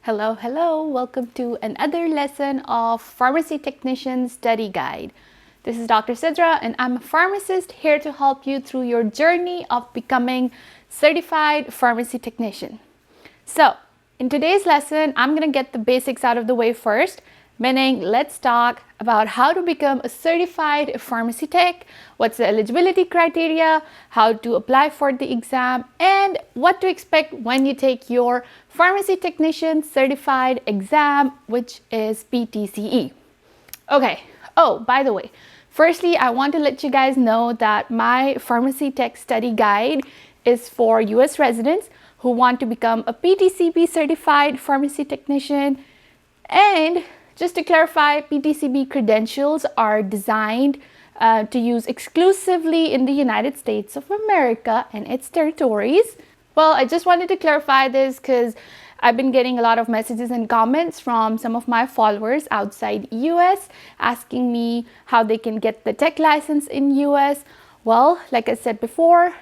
Hello, hello. Welcome to another lesson of Pharmacy Technician Study Guide. This is Dr. Sidra and I'm a pharmacist here to help you through your journey of becoming certified pharmacy technician. So, in today's lesson, I'm going to get the basics out of the way first, meaning let's talk about how to become a certified pharmacy tech, what's the eligibility criteria, how to apply for the exam, and what to expect when you take your pharmacy technician certified exam, which is PTCE. Okay, oh, by the way, firstly, I want to let you guys know that my pharmacy tech study guide is for US residents who want to become a PTCB certified pharmacy technician. And just to clarify, PTCB credentials are designed to use exclusively in the United States of America and its territories. Well, I just wanted to clarify this because I've been getting a lot of messages and comments from some of my followers outside US asking me how they can get the tech license in US. Well, like I said before,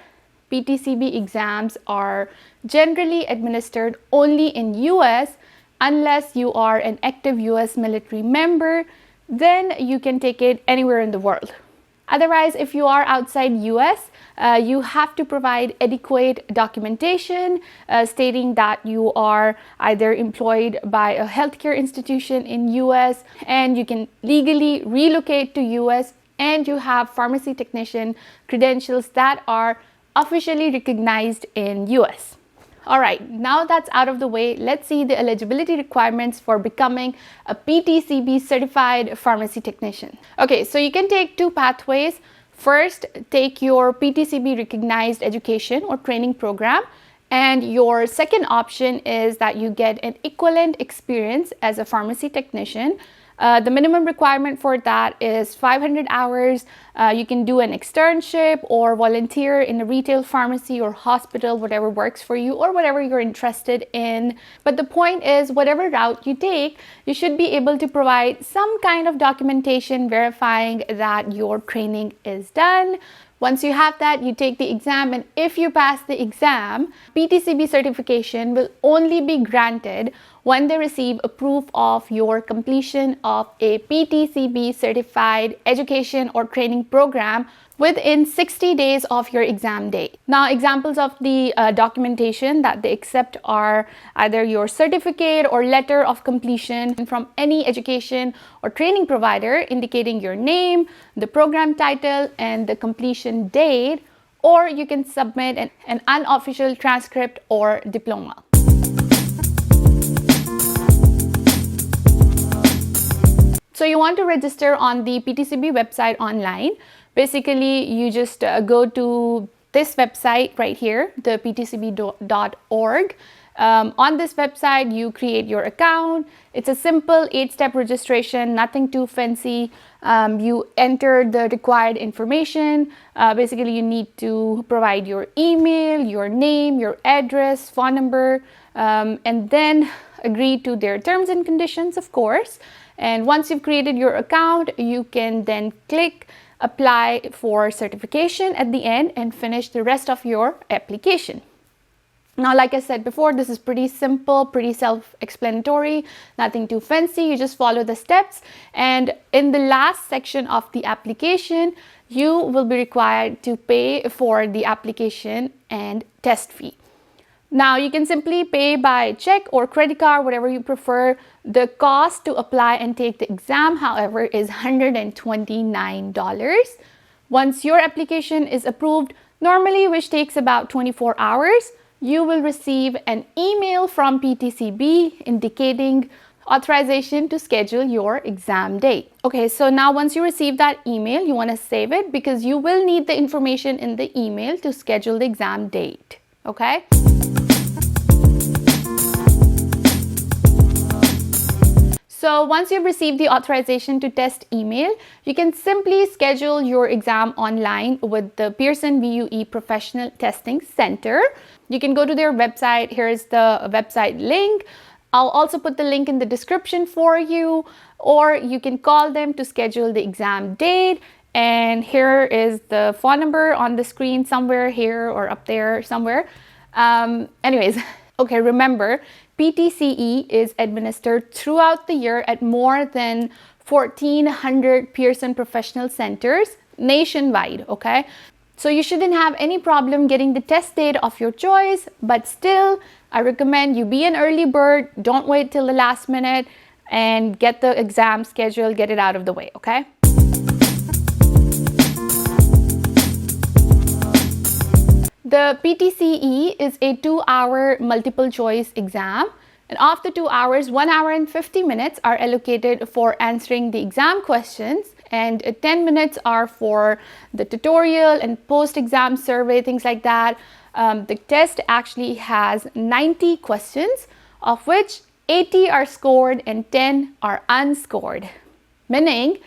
PTCB exams are generally administered only in US. Unless you are an active US military member, then you can take it anywhere in the world. Otherwise, if you are outside US, you have to provide adequate documentation stating that you are either employed by a healthcare institution in US and you can legally relocate to US and you have pharmacy technician credentials that are officially recognized in US. All right, now that's out of the way, let's see the eligibility requirements for becoming a PTCB certified pharmacy technician. Okay, so you can take two pathways. First, take your PTCB recognized education or training program. And your second option is that you get an equivalent experience as a pharmacy technician. The minimum requirement for that is 500 hours. You can do an externship or volunteer in a retail pharmacy or hospital, whatever works for you or whatever you're interested in. But the point is, whatever route you take, you should be able to provide some kind of documentation verifying that your training is done. Once you have that, you take the exam, and if you pass the exam, PTCB certification will only be granted when they receive a proof of your completion of a PTCB certified education or training program within 60 days of your exam date. Now, examples of the documentation that they accept are either your certificate or letter of completion from any education or training provider indicating your name, the program title, and the completion date, or you can submit an unofficial transcript or diploma. So you want to register on the PTCB website online. Basically, you just go to this website right here, the ptcb.org. On this website, you create your account. It's a simple 8-step registration, nothing too fancy. You enter the required information. Basically, you need to provide your email, your name, your address, phone number, and then agree to their terms and conditions, of course. And once you've created your account, you can then click apply for certification at the end and finish the rest of your application. Now, like I said before, this is pretty simple, pretty self-explanatory, nothing too fancy. You just follow the steps. And in the last section of the application, you will be required to pay for the application and test fee. Now, you can simply pay by check or credit card, whatever you prefer. The cost to apply and take the exam, however, is $129. Once your application is approved, normally which takes about 24 hours, you will receive an email from PTCB indicating authorization to schedule your exam date. Okay, so now once you receive that email, you want to save it because you will need the information in the email to schedule the exam date. Okay? So once you've received the authorization to test email, you can simply schedule your exam online with the Pearson VUE Professional Testing Center. You can go to their website. Here's the website link. I'll also put the link in the description for you, or you can call them to schedule the exam date. And here is the phone number on the screen somewhere here or up there somewhere. Anyways, okay, remember, PTCE is administered throughout the year at more than 1,400 Pearson Professional Centers nationwide, okay? So you shouldn't have any problem getting the test date of your choice, but still, I recommend you be an early bird. Don't wait till the last minute and get the exam scheduled, get it out of the way, okay? The PTCE is a 2-hour multiple choice exam. And of the 2 hours, 1 hour and 50 minutes are allocated for answering the exam questions, and 10 minutes are for the tutorial and post-exam survey, things like that. The test actually has 90 questions, of which 80 are scored and 10 are unscored. Meaning,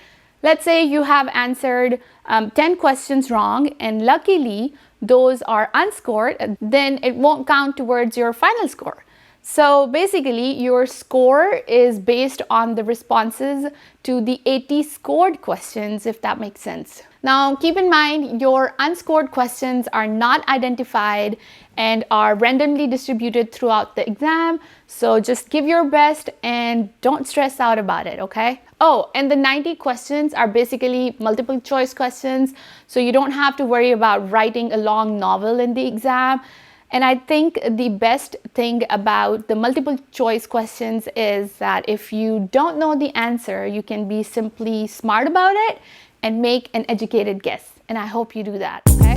let's say you have answered 10 questions wrong, and luckily those are unscored, then it won't count towards your final score. So basically, your score is based on the responses to the 80 scored questions, if that makes sense. Now, keep in mind, your unscored questions are not identified and are randomly distributed throughout the exam. So just give your best and don't stress out about it, okay? Oh, and the 90 questions are basically multiple choice questions. So you don't have to worry about writing a long novel in the exam. And I think the best thing about the multiple choice questions is that if you don't know the answer, you can be simply smart about it and make an educated guess. And I hope you do that, okay?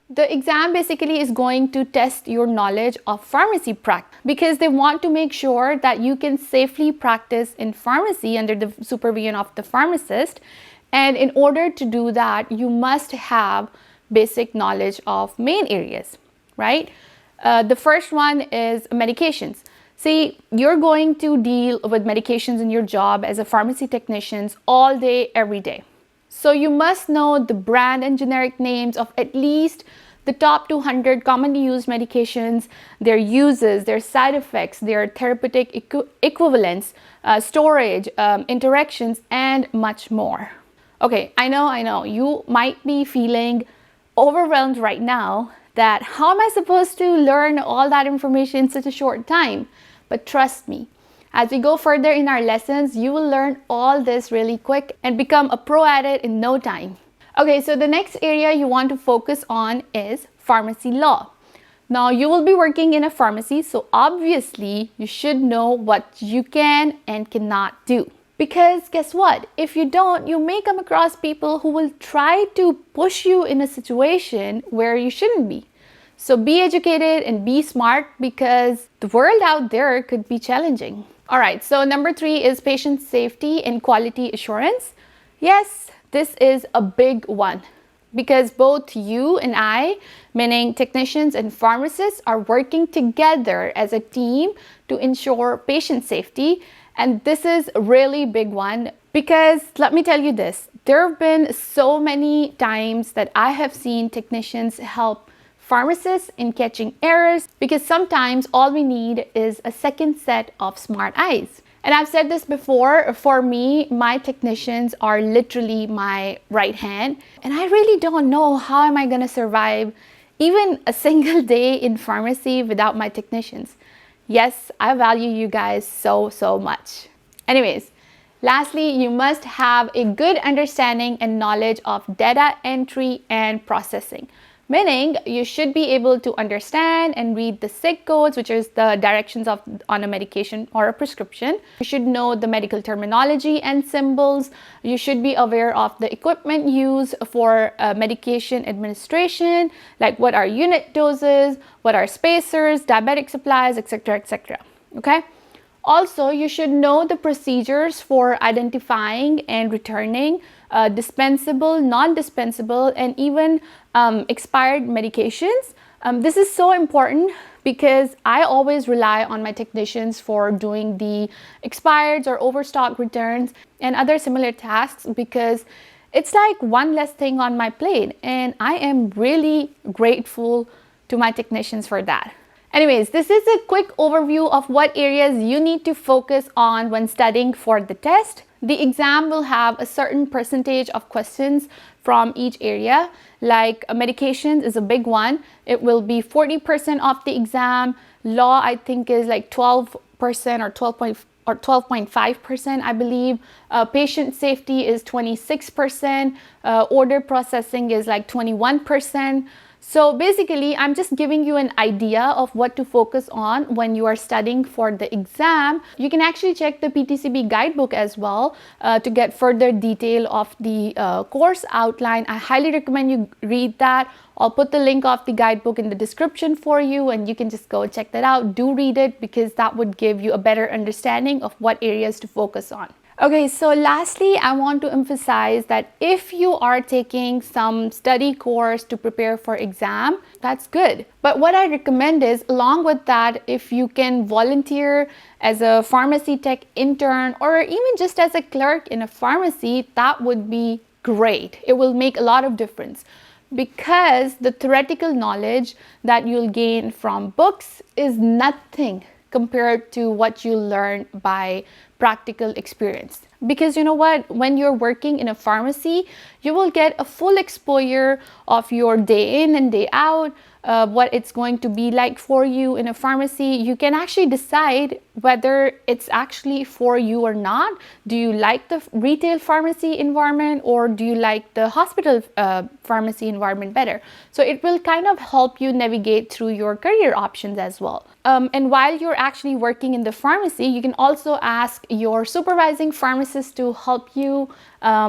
The exam basically is going to test your knowledge of pharmacy practice because they want to make sure that you can safely practice in pharmacy under the supervision of the pharmacist. And in order to do that, you must have basic knowledge of main areas, right? The first one is medications. See, you're going to deal with medications in your job as a pharmacy technician all day, every day. So you must know the brand and generic names of at least the top 200 commonly used medications, their uses, their side effects, their therapeutic equivalents, storage, interactions, and much more. Okay, I know, you might be feeling overwhelmed right now that how am I supposed to learn all that information in such a short time? But trust me, as we go further in our lessons, you will learn all this really quick and become a pro at it in no time. Okay, so the next area you want to focus on is pharmacy law. Now, you will be working in a pharmacy, so obviously you should know what you can and cannot do. Because guess what? If you don't, you may come across people who will try to push you in a situation where you shouldn't be. So be educated and be smart because the world out there could be challenging. All right, so number 3 is patient safety and quality assurance. Yes, this is a big one because both you and I, meaning technicians and pharmacists, are working together as a team to ensure patient safety. And this is a really big one because let me tell you this, there have been so many times that I have seen technicians help pharmacists in catching errors because sometimes all we need is a second set of smart eyes. And I've said this before, for me, my technicians are literally my right hand. And I really don't know how am I going to survive even a single day in pharmacy without my technicians. Yes, I value you guys so much. Anyways, lastly, you must have a good understanding and knowledge of data entry and processing. Meaning, you should be able to understand and read the SIG codes, which is the directions on a medication or a prescription. You should know the medical terminology and symbols. You should be aware of the equipment used for medication administration, like what are unit doses, what are spacers, diabetic supplies, etc., etc. Okay? Also, you should know the procedures for identifying and returning dispensable, non-dispensable, and even expired medications. This is so important because I always rely on my technicians for doing the expireds or overstock returns and other similar tasks because it's like one less thing on my plate, and I am really grateful to my technicians for that. Anyways, this is a quick overview of what areas you need to focus on when studying for the test. The exam will have a certain percentage of questions from each area, like medications is a big one. It will be 40% of the exam. Law, I think, is like 12% or 12.5%, I believe. Patient safety is 26%. Order processing is like 21%. So basically, I'm just giving you an idea of what to focus on when you are studying for the exam. You can actually check the PTCB guidebook as well to get further detail of the course outline. I highly recommend you read that. I'll put the link of the guidebook in the description for you, and you can just go check that out. Do read it, because that would give you a better understanding of what areas to focus on. Okay, so lastly, I want to emphasize that if you are taking some study course to prepare for exam, that's good. But what I recommend is, along with that, if you can volunteer as a pharmacy tech intern or even just as a clerk in a pharmacy, that would be great. It will make a lot of difference, because the theoretical knowledge that you'll gain from books is nothing compared to what you learn by practical experience. Because you know what, when you're working in a pharmacy, you will get a full exposure of your day in and day out, what it's going to be like for you in a pharmacy. You can actually decide whether it's actually for you or not. Do you like the retail pharmacy environment, or do you like the hospital pharmacy environment better? So it will kind of help you navigate through your career options as well. And while you're actually working in the pharmacy, you can also ask your supervising pharmacist to help you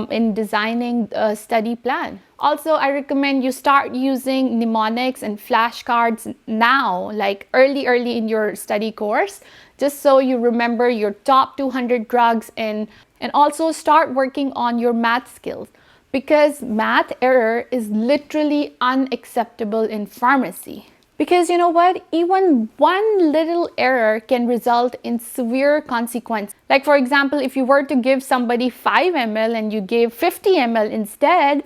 in designing a study plan. Also, I recommend you start using mnemonics and flashcards now, like early in your study course, just so you remember your top 200 drugs, and also start working on your math skills, because math error is literally unacceptable in pharmacy. Because you know what, even one little error can result in severe consequences. Like for example, if you were to give somebody 5 ml and you gave 50 ml instead,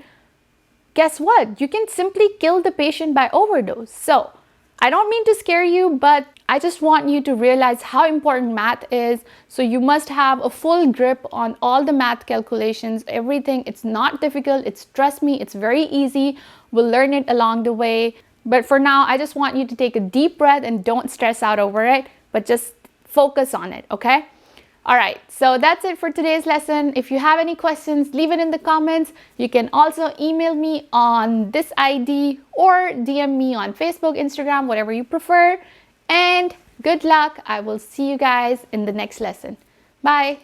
guess what? You can simply kill the patient by overdose. So I don't mean to scare you, but I just want you to realize how important math is. So you must have a full grip on all the math calculations, everything. It's not difficult. Trust me, it's very easy. We'll learn it along the way. But for now, I just want you to take a deep breath and don't stress out over it, but just focus on it, okay? All right, so that's it for today's lesson. If you have any questions, leave it in the comments. You can also email me on this ID or DM me on Facebook, Instagram, whatever you prefer. And good luck. I will see you guys in the next lesson. Bye.